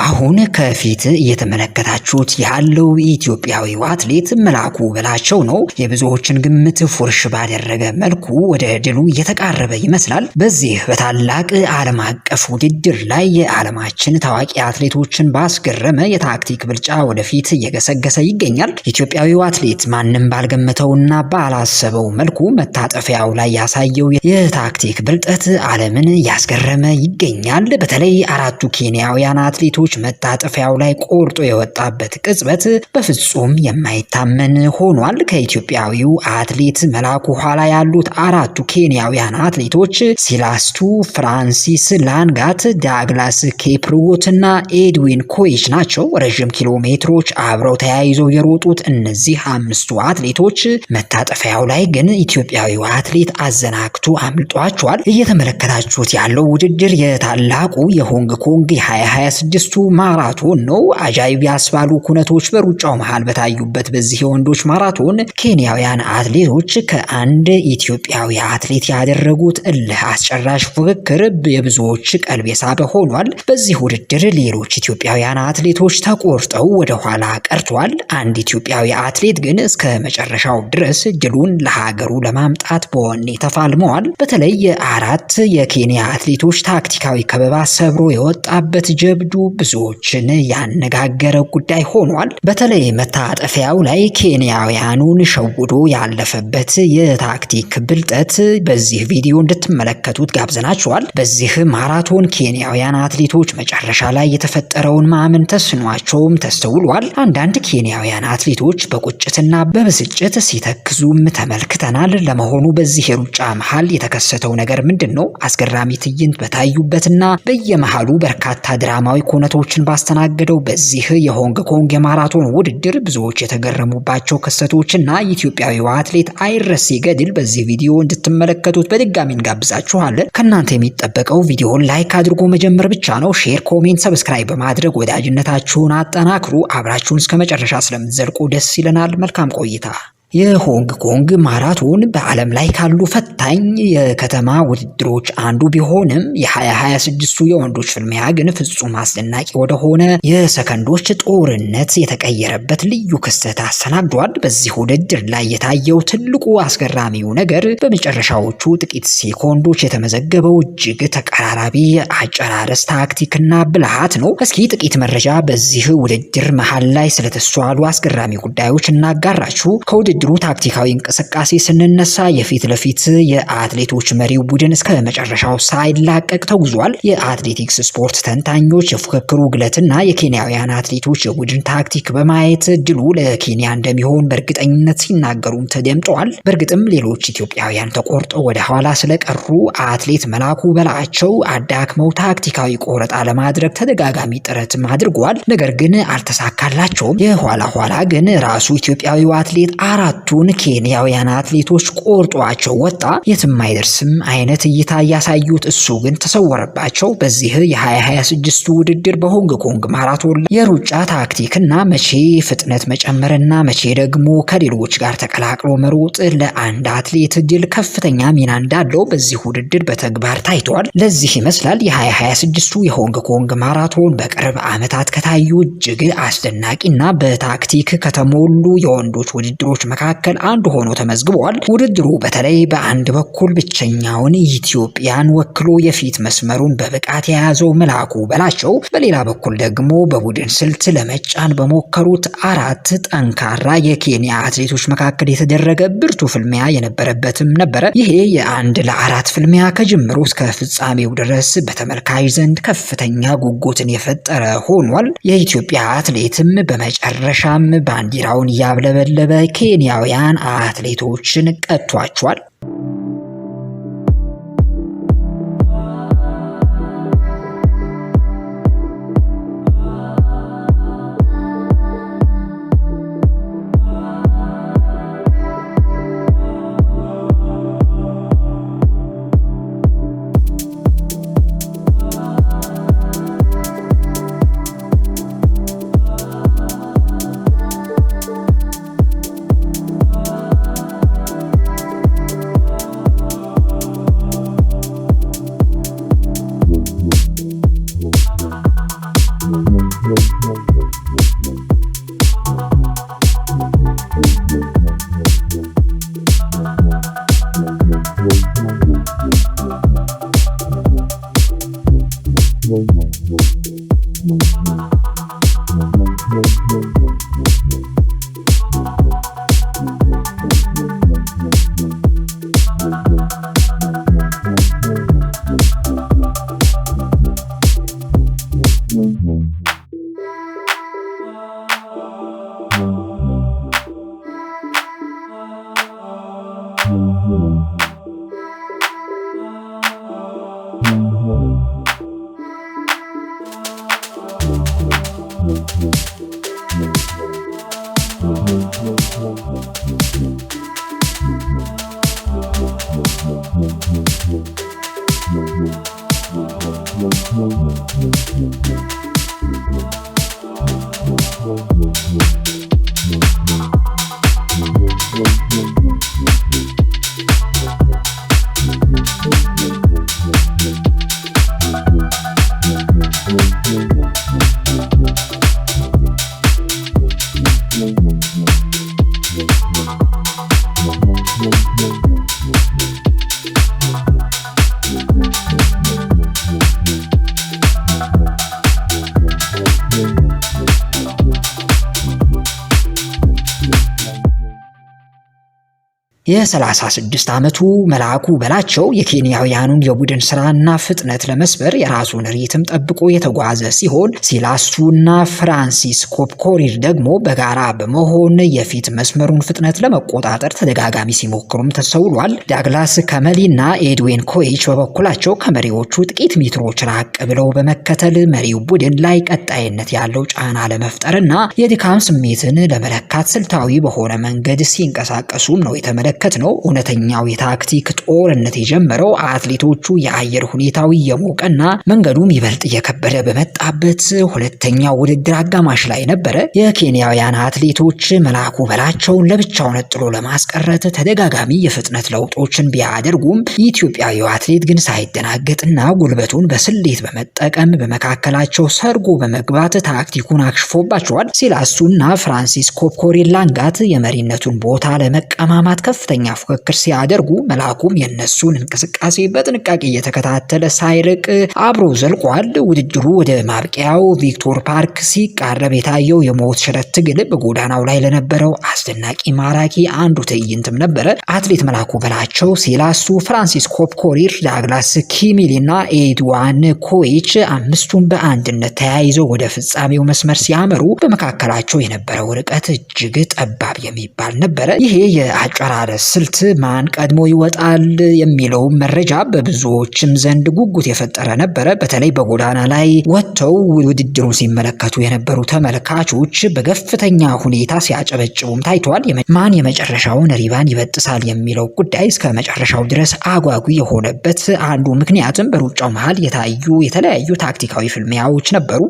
አሁን ከፊት እየተመለከታችሁት ያለው ኢትዮጵያዊው አትሌት መላኩ በላቸው ነው። የብዙዎችን ግምት ፉርሽ ባደረገ መልኩ ወደ ድሉ እየተቃረበ ይመስላል። በዚህ በታላቅ ዓለም አቀፍ ውድድር ላይ የዓለማችን ታዋቂ አትሌቶችን ባስገረመ የታክቲክ ብልጫ ወደፊት እየገሰገሰ ይገኛል። ኢትዮጵያዊው አትሌት ማንም ባልገመተውና ባላሰበው መልኩ መታጠፊያው ላይ ያሳየው የታክቲክ ብልጠት ዓለምን እያስገረመ ይገኛል። በተለይ አራቱ ኬንያውያን አትሌቶች መታጠፊያው ላይ ቆርጦ የወጣበት ቅጽበት በፍጹም የማይታመን ሆኗል። ከኢትዮጵያዊው አትሌት መላኩ ኋላ ያሉት አራቱ ኬንያውያን አትሌቶች ሲላስቱ፣ ፍራንሲስ ላንጋት፣ ዳግላስ ኬፕሩት እና ኤድዊን ኮይች ናቸው። ረዥም ኪሎ ሜትሮች አብረው ተያይዘው የሮጡት እነዚህ አምስቱ አትሌቶች መታጠፊያው ላይ ግን ኢትዮጵያዊው አትሌት አዘናግቶ አምልጧቸዋል። እየተመለከታችሁት ያለው ውድድር የታላቁ የሆንግ ኮንግ የ2026 ማራቶን ነው። አጃይብ ያስባሉ ኩነቶች በሩጫው መሃል በታዩበት በዚህ የወንዶች ማራቶን ኬንያውያን አትሌቶች ከአንድ ኢትዮጵያዊ አትሌት ያደረጉት እልህ አስጨራሽ ፉክክር የብዙዎች ቀልብ የሳበ ሆኗል። በዚህ ውድድር ሌሎች ኢትዮጵያውያን አትሌቶች ተቆርጠው ወደ ኋላ ቀርቷል። አንድ ኢትዮጵያዊ አትሌት ግን እስከ መጨረሻው ድረስ ድሉን ለሀገሩ ለማምጣት በወኔ ተፋልመዋል። በተለይ የአራት የኬንያ አትሌቶች ታክቲካዊ ከበባ ሰብሮ የወጣበት ጀብዱ ብዙዎችን ያነጋገረ ጉዳይ ሆኗል። በተለይ መታጠፊያው ላይ ኬንያውያኑን ሸውዶ ያለፈበት የታክቲክ ብልጠት በዚህ ቪዲዮ እንድትመለከቱት ጋብዘናቸዋል። በዚህ ማራቶን ኬንያውያን አትሌቶች መጨረሻ ላይ የተፈጠረውን ማመን ተስኗቸውም ተስተውሏል። አንዳንድ ኬንያውያን አትሌቶች በቁጭትና በብስጭት ሲተክዙም ተመልክተናል። ለመሆኑ በዚህ የሩጫ መሃል የተከሰተው ነገር ምንድን ነው? አስገራሚ ትዕይንት በታዩበትና በየመሃሉ በርካታ ድራማዊ ኩነቶችን ባስተናገደው በዚህ የሆንግ ኮንግ የማራቶን ውድድር ብዙዎች የተገረሙባቸው ክስተቶችና የኢትዮጵያዊው አትሌት አይረሴ ገድል በዚህ ቪዲዮ እንድትመለከቱት በድጋሚ እንጋብዛችኋለን። ከእናንተ የሚጠበቀው ቪዲዮውን ላይክ አድርጎ መጀመር ብቻ ነው። ሼር፣ ኮሜንት፣ ሰብስክራይብ በማድረግ ወዳጅነታችሁን አጠናክሩ። አብራችሁን እስከ መጨረሻ ስለምትዘልቁ ደስ ይለናል። መልካም ቆይታ። የሆንግ ኮንግ ማራቶን በዓለም ላይ ካሉ ፈታኝ የከተማ ውድድሮች አንዱ ቢሆንም የ2026 የወንዶች ፍልሚያ ግን ፍጹም አስደናቂ ወደሆነ የሰከንዶች ጦርነት የተቀየረበት ልዩ ክስተት አስተናግዷል። በዚህ ውድድር ላይ የታየው ትልቁ አስገራሚው ነገር በመጨረሻዎቹ ጥቂት ሴኮንዶች የተመዘገበው እጅግ ተቀራራቢ አጨራረስ ታክቲክና ብልሃት ነው። እስኪ ጥቂት መረጃ በዚህ ውድድር መሃል ላይ ስለተስተዋሉ አስገራሚ ጉዳዮች እናጋራችሁ። ከውድድሩ ታክቲካዊ እንቅስቃሴ ስንነሳ የፊት ለፊት የአትሌቶች መሪው ቡድን እስከ መጨረሻው ሳይላቀቅ ተጉዟል። የአትሌቲክስ ስፖርት ተንታኞች የፉክክሩ ግለትና የኬንያውያን አትሌቶች የቡድን ታክቲክ በማየት ድሉ ለኬንያ እንደሚሆን በእርግጠኝነት ሲናገሩም ተደምጠዋል። በእርግጥም ሌሎች ኢትዮጵያውያን ተቆርጠው ወደ ኋላ ስለቀሩ አትሌት መላኩ በላቸው አዳክመው ታክቲካዊ ቆረጣ ለማድረግ ተደጋጋሚ ጥረትም አድርገዋል። ነገር ግን አልተሳካላቸውም። የኋላ ኋላ ግን ራሱ ኢትዮጵያዊው አትሌት አራቱን ኬንያውያን አትሌቶች ቆርጧቸው ወጣ። የትም አይደርስም አይነት እይታ ያሳዩት እሱ ግን ተሰወረባቸው። በዚህ የ2026 ውድድር በሆንግ ኮንግ ማራቶን የሩጫ ታክቲክና መቼ ፍጥነት መጨመርና መቼ ደግሞ ከሌሎች ጋር ተቀላቅሎ መሮጥ ለአንድ አትሌት ድል ከፍተኛ ሚና እንዳለው በዚህ ውድድር በተግባር ታይቷል። ለዚህ ይመስላል የ2026 የሆንግ ኮንግ ማራቶን በቅርብ ዓመታት ከታዩ እጅግ አስደናቂና በታክቲክ ከተሞሉ የወንዶች ውድድሮች መካከል አንዱ ሆኖ ተመዝግቧል። ውድድሩ በተለይ በአንድ በኩል ብቸኛውን ኢትዮጵያን ወክሎ የፊት መስመሩን በብቃት የያዘው መላኩ በላቸው፣ በሌላ በኩል ደግሞ በቡድን ስልት ለመጫን በሞከሩት አራት ጠንካራ የኬንያ አትሌቶች መካከል የተደረገ ብርቱ ፍልሚያ የነበረበትም ነበረ። ይሄ የ1-4 ፍልሚያ ከጅምሩ እስከ ፍጻሜው ድረስ በተመልካች ዘንድ ከፍተኛ ጉጉትን የፈጠረ ሆኗል። የኢትዮጵያ አትሌትም በመጨረሻም ባንዲራውን እያብለበለበ ኬንያውያን አትሌቶችን ቀጥቷቸዋል። የ36 ዓመቱ መልአኩ በላቸው የኬንያውያኑን የቡድን ስራና ፍጥነት ለመስበር የራሱን ሪትም ጠብቆ የተጓዘ ሲሆን ሲላሱና ፍራንሲስ ኮፕኮሪር ደግሞ በጋራ በመሆን የፊት መስመሩን ፍጥነት ለመቆጣጠር ተደጋጋሚ ሲሞክሩም ተስተውሏል። ዳግላስ ከመሊና ኤድዊን ኮይች በበኩላቸው ከመሪዎቹ ጥቂት ሜትሮች ራቅ ብለው በመከተል መሪው ቡድን ላይ ቀጣይነት ያለው ጫና ለመፍጠርና የድካም ስሜትን ለመለካት ስልታዊ በሆነ መንገድ ሲንቀሳቀሱም ነው የተመለከተው። ነው እውነተኛው የታክቲክ ጦርነት የጀመረው አትሌቶቹ የአየር ሁኔታው የሞቀና መንገዱም ይበልጥ እየከበደ በመጣበት ሁለተኛው ውድድር አጋማሽ ላይ ነበረ። የኬንያውያን አትሌቶች መልአኩ በላቸውን ለብቻው ነጥሎ ለማስቀረት ተደጋጋሚ የፍጥነት ለውጦችን ቢያደርጉም ኢትዮጵያዊው አትሌት ግን ሳይደናገጥና ጉልበቱን በስሌት በመጠቀም በመካከላቸው ሰርጎ በመግባት ታክቲኩን አክሽፎባቸዋል። ሲላሱና ፍራንሲስ ኮፕኮሪር ላንጋት የመሪነቱን ቦታ ለመቀማማት ከፍተኛ ፉክክር ሲያደርጉ መልአኩም የነሱን እንቅስቃሴ በጥንቃቄ እየተከታተለ ሳይርቅ አብሮ ዘልቋል። ውድድሩ ወደ ማብቂያው ቪክቶር ፓርክ ሲቃረብ የታየው የሞት ሽረት ትግል በጎዳናው ላይ ለነበረው አስደናቂ ማራኪ አንዱ ትዕይንትም ነበረ። አትሌት መልአኩ በላቸው፣ ሲላሱ፣ ፍራንሲስ ኮፕኮሪር፣ ዳግላስ ኪሚሊና ኤድዋን ኮይች አምስቱን በአንድነት ተያይዘው ወደ ፍጻሜው መስመር ሲያመሩ በመካከላቸው የነበረው ርቀት እጅግ ጠባብ የሚባል ነበረ። ይሄ የአጨራረስ ስልት ማን ቀድሞ ይወጣል የሚለው መረጃ በብዙዎችም ዘንድ ጉጉት የፈጠረ ነበረ። በተለይ በጎዳና ላይ ወጥተው ውድድሩ ሲመለከቱ የነበሩ ተመልካቾች በከፍተኛ ሁኔታ ሲያጨበጭቡም ታይተዋል። ማን የመጨረሻውን ሪባን ይበጥሳል የሚለው ጉዳይ እስከ መጨረሻው ድረስ አጓጊ የሆነበት አንዱ ምክንያትም በሩጫው መሃል የታዩ የተለያዩ ታክቲካዊ ፍልሚያዎች ነበሩ።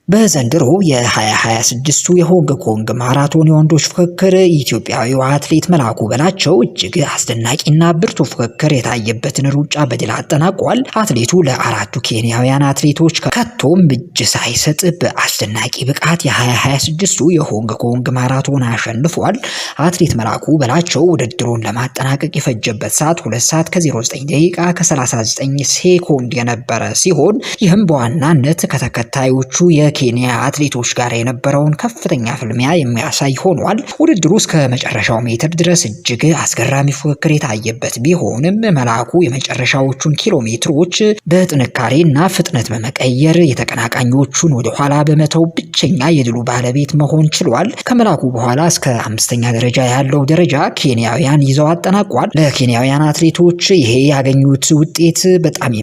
በዘንድሮ የ2026ቱ የሆንግ ኮንግ ማራቶን የወንዶች ፍክክር ኢትዮጵያዊው አትሌት መላኩ በላቸው እጅግ አስደናቂና ብርቱ ፍክክር የታየበትን ሩጫ በድል አጠናቋል። አትሌቱ ለአራቱ ኬንያውያን አትሌቶች ከቶም እጅ ሳይሰጥ በአስደናቂ ብቃት የ2026ቱ የሆንግ ኮንግ ማራቶን አሸንፏል። አትሌት መላኩ በላቸው ውድድሩን ለማጠናቀቅ የፈጀበት ሰዓት 2 ሰዓት ከ09 ደቂቃ ከ39 ሴኮንድ የነበረ ሲሆን ይህም በዋናነት ከተከታዮቹ የኬንያ አትሌቶች ጋር የነበረውን ከፍተኛ ፍልሚያ የሚያሳይ ሆኗል። ውድድሩ እስከ መጨረሻው ሜትር ድረስ እጅግ አስገራሚ ፉክክር የታየበት ቢሆንም መላኩ የመጨረሻዎቹን ኪሎ ሜትሮች በጥንካሬና ፍጥነት በመቀየር የተቀናቃኞቹን ወደ ኋላ በመተው ብቸኛ የድሉ ባለቤት መሆን ችሏል። ከመላኩ በኋላ እስከ 5ኛ ደረጃ ያለው ደረጃ ኬንያውያን ይዘው አጠናቋል። ለኬንያውያን አትሌቶች ይሄ ያገኙት ውጤት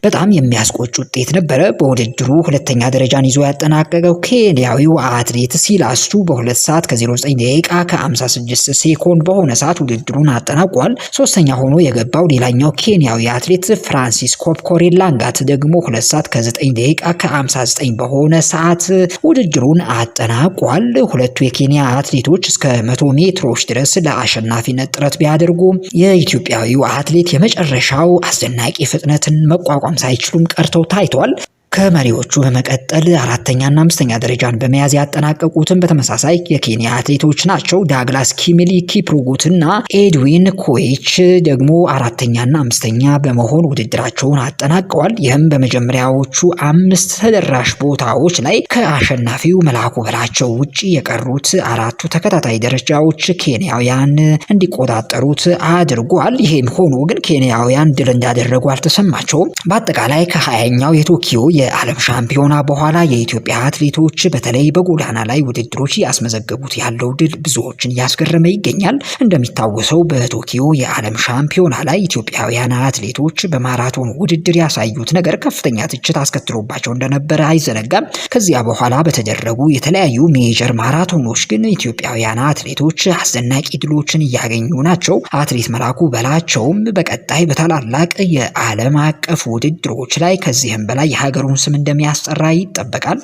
በጣም የሚያስቆጭ ውጤት ነበረ። በውድድሩ 2ኛ ደረጃን ይዞ ያጠናቀቀው ኬንያዊው አትሌት ሲላሱ በ2 ሰዓት ከ09 ደቂቃ ከ56 ሴኮንድ በሆነ ሰዓት ውድድሩን አጠናቋል። 3ኛ ሆኖ የገባው ሌላኛው ኬንያዊ አትሌት ፍራንሲስ ኮፕኮሬን ላንጋት ደግሞ 2 ሰዓት ከ9 ደቂቃ ከ59 በሆነ ሰዓት ውድድሩን አጠናቋል። ሁለቱ የኬንያ አትሌቶች እስከ 100 ሜትሮች ድረስ ለአሸናፊነት ጥረት ቢያደርጉም የኢትዮጵያዊው አትሌት የመጨረሻው አስደናቂ ፍጥነትን መቋቋም ሳይችሉም ቀርተው ታይቷል። ከመሪዎቹ በመቀጠል 4ኛና 5ኛ ደረጃን በመያዝ ያጠናቀቁትን በተመሳሳይ የኬንያ አትሌቶች ናቸው። ዳግላስ ኪሚሊ ኪፕሩጉትና ኤድዊን ኮኤች ደግሞ 4ኛና 5ኛ በመሆን ውድድራቸውን አጠናቀዋል። ይህም በመጀመሪያዎቹ 5 ተደራሽ ቦታዎች ላይ ከአሸናፊው መላኩ በላቸው ውጪ የቀሩት 4ቱ ተከታታይ ደረጃዎች ኬንያውያን እንዲቆጣጠሩት አድርጓል። ይህም ሆኖ ግን ኬንያውያን ድል እንዳደረጉ አልተሰማቸውም። በአጠቃላይ ከ20ኛው የቶኪዮ የዓለም ሻምፒዮና በኋላ የኢትዮጵያ አትሌቶች በተለይ በጎዳና ላይ ውድድሮች ያስመዘገቡት ያለው ድል ብዙዎችን እያስገረመ ይገኛል። እንደሚታወሰው በቶኪዮ የዓለም ሻምፒዮና ላይ ኢትዮጵያውያን አትሌቶች በማራቶን ውድድር ያሳዩት ነገር ከፍተኛ ትችት አስከትሎባቸው እንደነበረ አይዘነጋም። ከዚያ በኋላ በተደረጉ የተለያዩ ሜጀር ማራቶኖች ግን ኢትዮጵያውያን አትሌቶች አስደናቂ ድሎችን እያገኙ ናቸው። አትሌት መላኩ በላቸውም በቀጣይ በታላላቅ የዓለም አቀፍ ውድድሮች ላይ ከዚህም በላይ የሀገሩን ስም እንደሚያስጠራ ይጠበቃል።